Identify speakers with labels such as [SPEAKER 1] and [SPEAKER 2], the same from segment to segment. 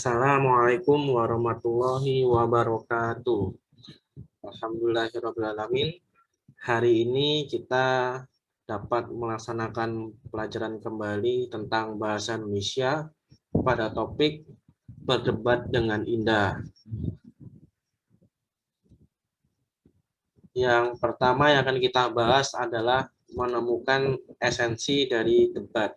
[SPEAKER 1] Assalamualaikum warahmatullahi wabarakatuh. Alhamdulillahirrahmanirrahim. Hari ini kita dapat melaksanakan pelajaran kembali tentang bahasa Indonesia pada topik berdebat dengan indah. Yang pertama yang akan kita bahas adalah menemukan esensi dari debat.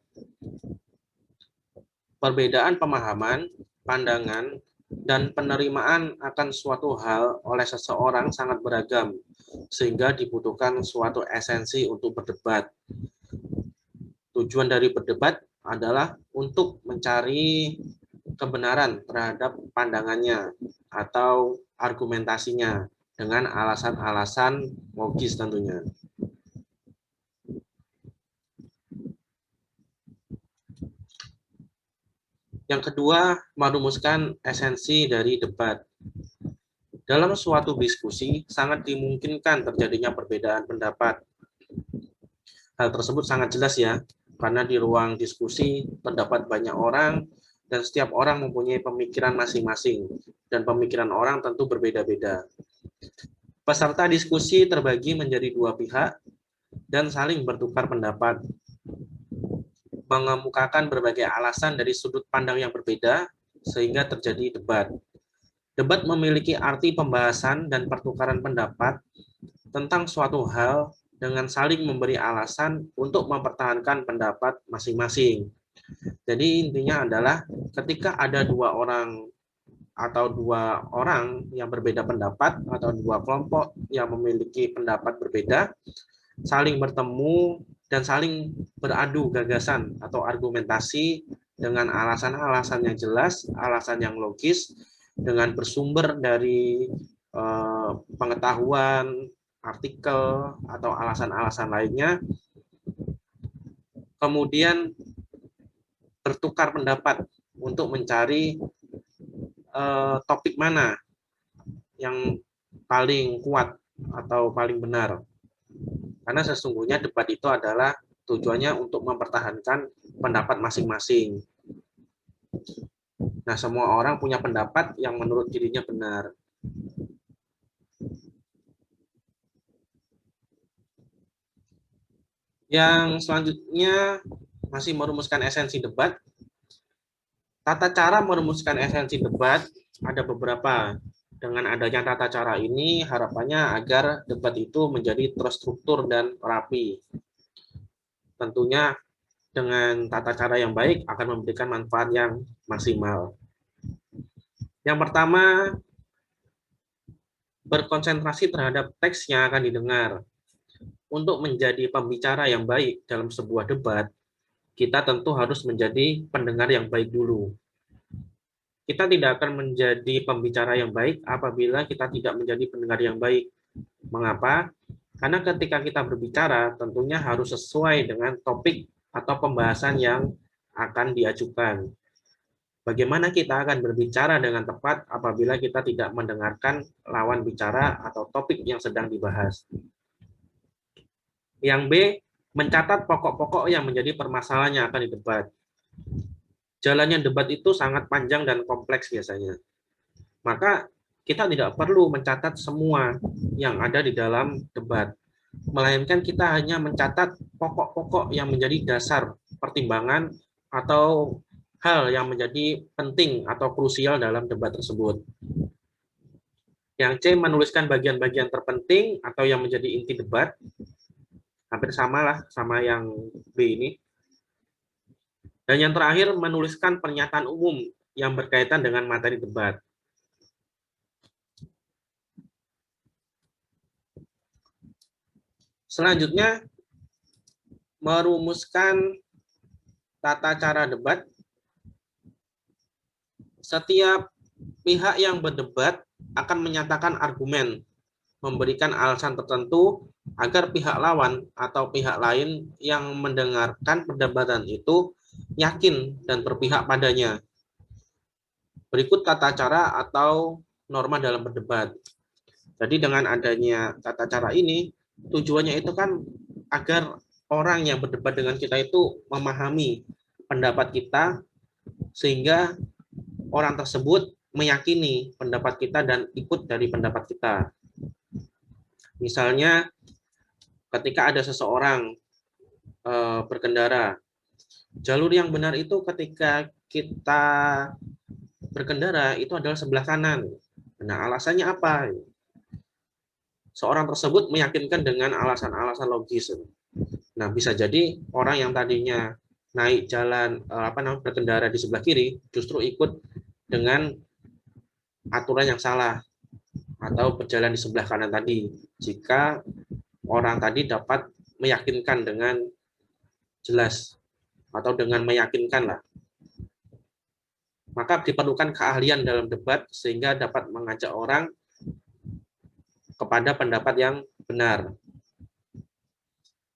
[SPEAKER 1] Perbedaan pemahaman, pandangan, dan penerimaan akan suatu hal oleh seseorang sangat beragam, sehingga dibutuhkan suatu esensi untuk berdebat. Tujuan dari berdebat adalah untuk mencari kebenaran terhadap pandangannya atau argumentasinya dengan alasan-alasan logis tentunya. Yang kedua, merumuskan esensi dari debat. Dalam suatu diskusi, sangat dimungkinkan terjadinya perbedaan pendapat. Hal tersebut sangat jelas ya, karena di ruang diskusi terdapat banyak orang, dan setiap orang mempunyai pemikiran masing-masing, dan pemikiran orang tentu berbeda-beda. Peserta diskusi terbagi menjadi dua pihak, dan saling bertukar pendapat, mengemukakan berbagai alasan dari sudut pandang yang berbeda, sehingga terjadi debat. Debat memiliki arti pembahasan dan pertukaran pendapat tentang suatu hal dengan saling memberi alasan untuk mempertahankan pendapat masing-masing. Jadi intinya adalah ketika ada dua orang yang berbeda pendapat atau dua kelompok yang memiliki pendapat berbeda, saling bertemu dan saling beradu gagasan atau argumentasi dengan alasan-alasan yang jelas, alasan yang logis, dengan bersumber dari pengetahuan, artikel, atau alasan-alasan lainnya, kemudian bertukar pendapat untuk mencari topik mana yang paling kuat atau paling benar. Karena sesungguhnya debat itu adalah tujuannya untuk mempertahankan pendapat masing-masing. Nah, semua orang punya pendapat yang menurut dirinya benar. Yang selanjutnya masih merumuskan esensi debat. Tata cara merumuskan esensi debat ada beberapa. Dengan adanya tata cara ini, harapannya agar debat itu menjadi terstruktur dan rapi. Tentunya dengan tata cara yang baik akan memberikan manfaat yang maksimal. Yang pertama, berkonsentrasi terhadap teks yang akan didengar. Untuk menjadi pembicara yang baik dalam sebuah debat, kita tentu harus menjadi pendengar yang baik dulu. Kita tidak akan menjadi pembicara yang baik apabila kita tidak menjadi pendengar yang baik. Mengapa? Karena ketika kita berbicara, tentunya harus sesuai dengan topik atau pembahasan yang akan diajukan. Bagaimana kita akan berbicara dengan tepat apabila kita tidak mendengarkan lawan bicara atau topik yang sedang dibahas. Yang B, mencatat pokok-pokok yang menjadi permasalahan yang akan didebat. Jalannya debat itu sangat panjang dan kompleks biasanya. Maka kita tidak perlu mencatat semua yang ada di dalam debat, melainkan kita hanya mencatat pokok-pokok yang menjadi dasar pertimbangan atau hal yang menjadi penting atau krusial dalam debat tersebut. Yang C, menuliskan bagian-bagian terpenting atau yang menjadi inti debat. Hampir sama lah sama yang B ini. Dan yang terakhir, menuliskan pernyataan umum yang berkaitan dengan materi debat. Selanjutnya, merumuskan tata cara debat. Setiap pihak yang berdebat akan menyatakan argumen, memberikan alasan tertentu agar pihak lawan atau pihak lain yang mendengarkan perdebatan itu yakin dan berpihak padanya. Berikut tata cara atau norma dalam berdebat. Jadi dengan adanya tata cara ini, tujuannya itu kan agar orang yang berdebat dengan kita itu memahami pendapat kita, sehingga orang tersebut meyakini pendapat kita dan ikut dari pendapat kita. Misalnya ketika ada seseorang berkendara, jalur yang benar itu ketika kita berkendara itu adalah sebelah kanan. Nah, alasannya apa? Seorang tersebut meyakinkan dengan alasan-alasan logis. Nah, bisa jadi orang yang tadinya naik jalan berkendara di sebelah kiri justru ikut dengan aturan yang salah atau berjalan di sebelah kanan tadi. Jika orang tadi dapat meyakinkan dengan jelas atau dengan meyakinkan lah. Maka diperlukan keahlian dalam debat sehingga dapat mengajak orang kepada pendapat yang benar.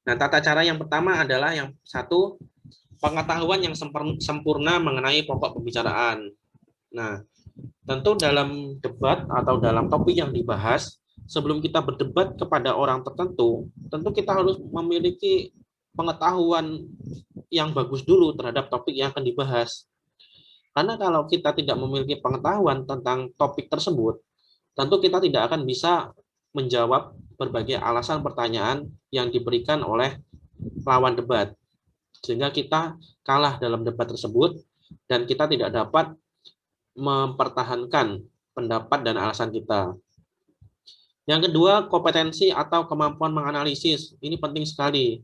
[SPEAKER 1] Nah, tata cara yang pertama adalah yang satu, pengetahuan yang sempurna mengenai pokok pembicaraan. Nah, tentu dalam debat atau dalam topik yang dibahas, sebelum kita berdebat kepada orang tertentu, tentu kita harus memiliki pengetahuan yang bagus dulu terhadap topik yang akan dibahas. Karena kalau kita tidak memiliki pengetahuan tentang topik tersebut, tentu kita tidak akan bisa menjawab berbagai alasan pertanyaan yang diberikan oleh lawan debat. Sehingga kita kalah dalam debat tersebut dan kita tidak dapat mempertahankan pendapat dan alasan kita. Yang kedua, kompetensi atau kemampuan menganalisis. Ini penting sekali.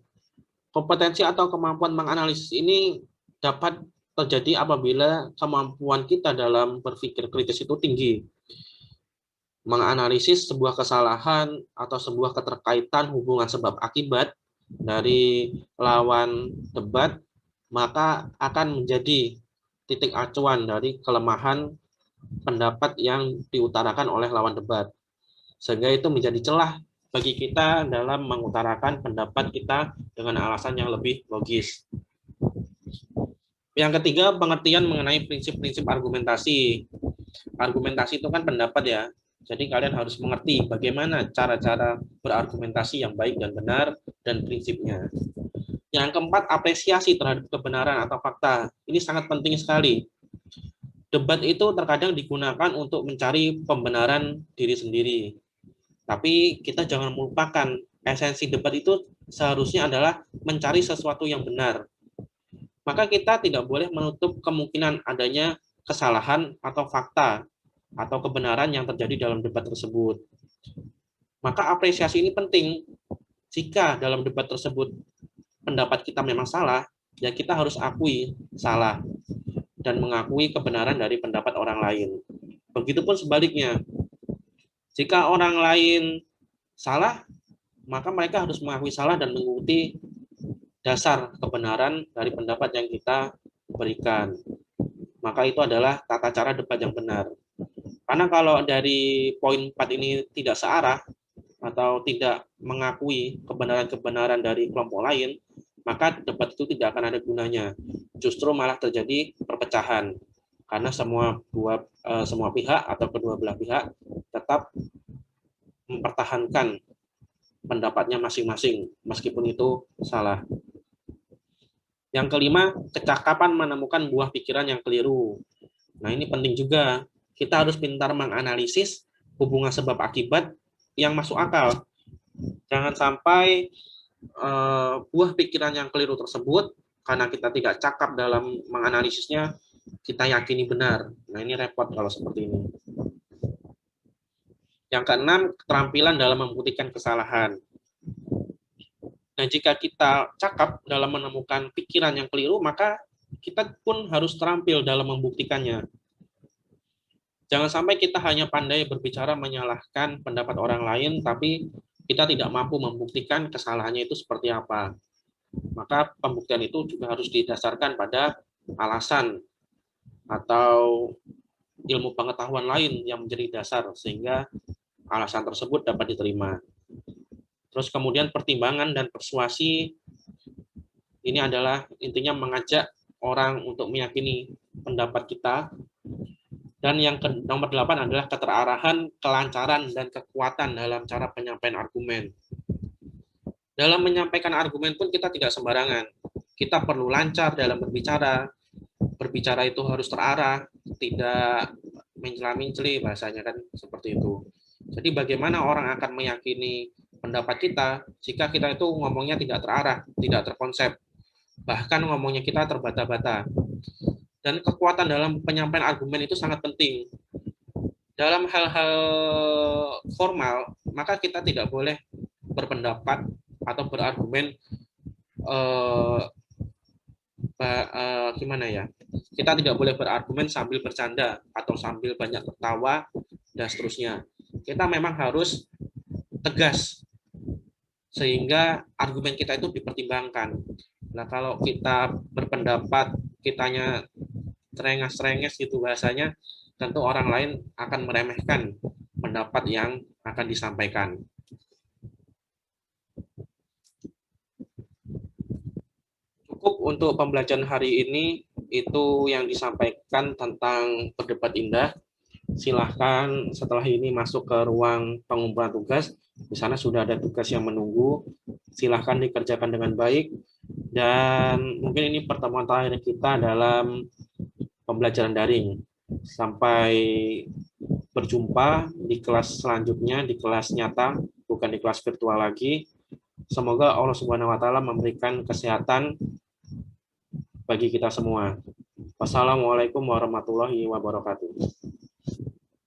[SPEAKER 1] Kompetensi atau kemampuan menganalisis ini dapat terjadi apabila kemampuan kita dalam berpikir kritis itu tinggi. Menganalisis sebuah kesalahan atau sebuah keterkaitan hubungan sebab akibat dari lawan debat, maka akan menjadi titik acuan dari kelemahan pendapat yang diutarakan oleh lawan debat. Sehingga itu menjadi celah bagi kita dalam mengutarakan pendapat kita dengan alasan yang lebih logis. Yang ketiga, pengertian mengenai prinsip-prinsip argumentasi. Argumentasi itu kan pendapat ya. Jadi kalian harus mengerti bagaimana cara-cara berargumentasi yang baik dan benar dan prinsipnya. Yang keempat, apresiasi terhadap kebenaran atau fakta. Ini sangat penting sekali. Debat itu terkadang digunakan untuk mencari pembenaran diri sendiri. Tapi kita jangan melupakan esensi debat itu seharusnya adalah mencari sesuatu yang benar. Maka kita tidak boleh menutup kemungkinan adanya kesalahan atau fakta atau kebenaran yang terjadi dalam debat tersebut. Maka apresiasi ini penting. Jika dalam debat tersebut pendapat kita memang salah, ya kita harus akui salah dan mengakui kebenaran dari pendapat orang lain. Begitupun sebaliknya. Jika orang lain salah, maka mereka harus mengakui salah dan mengikuti dasar kebenaran dari pendapat yang kita berikan. Maka itu adalah tata cara debat yang benar. Karena kalau dari poin 4 ini tidak searah atau tidak mengakui kebenaran-kebenaran dari kelompok lain, maka debat itu tidak akan ada gunanya. Justru malah terjadi perpecahan. Karena semua pihak atau kedua belah pihak tetap mempertahankan pendapatnya masing-masing, meskipun itu salah. Yang kelima, kecakapan menemukan buah pikiran yang keliru. Nah, ini penting juga. Kita harus pintar menganalisis hubungan sebab akibat yang masuk akal. Jangan sampai buah pikiran yang keliru tersebut, karena kita tidak cakap dalam menganalisisnya, kita yakini benar. Nah, ini repot kalau seperti ini. Yang keenam, keterampilan dalam membuktikan kesalahan. Nah, jika kita cakap dalam menemukan pikiran yang keliru, maka kita pun harus terampil dalam membuktikannya. Jangan sampai kita hanya pandai berbicara menyalahkan pendapat orang lain, tapi kita tidak mampu membuktikan kesalahannya itu seperti apa. Maka pembuktian itu juga harus didasarkan pada alasan atau ilmu pengetahuan lain yang menjadi dasar, sehingga alasan tersebut dapat diterima. Terus kemudian pertimbangan dan persuasi, ini adalah intinya mengajak orang untuk meyakini pendapat kita. Dan yang nomor 8 adalah keterarahan, kelancaran, dan kekuatan dalam cara penyampaian argumen. Dalam menyampaikan argumen pun kita tidak sembarangan. Kita perlu lancar dalam berbicara, berbicara itu harus terarah, tidak mencela-menceli, bahasanya kan seperti itu. Jadi bagaimana orang akan meyakini pendapat kita jika kita itu ngomongnya tidak terarah, tidak terkonsep, bahkan ngomongnya kita terbata-bata. Dan kekuatan dalam penyampaian argumen itu sangat penting. Dalam hal-hal formal, maka kita tidak boleh berpendapat atau berargumen gimana ya? Kita tidak boleh berargumen sambil bercanda atau sambil banyak tertawa dan seterusnya. Kita memang harus tegas sehingga argumen kita itu dipertimbangkan. Nah, kalau kita berpendapat kitanya terengas-terenges gitu bahasanya, tentu orang lain akan meremehkan pendapat yang akan disampaikan. Cukup untuk pembelajaran hari ini, itu yang disampaikan tentang berdebat indah. Silahkan setelah ini masuk ke ruang pengumpulan tugas. Di sana sudah ada tugas yang menunggu. Silahkan dikerjakan dengan baik. Dan mungkin ini pertemuan terakhir kita dalam pembelajaran daring. Sampai berjumpa di kelas selanjutnya, di kelas nyata, bukan di kelas virtual lagi. Semoga Allah Subhanahu wa taala memberikan kesehatan bagi kita semua. Wassalamualaikum warahmatullahi wabarakatuh.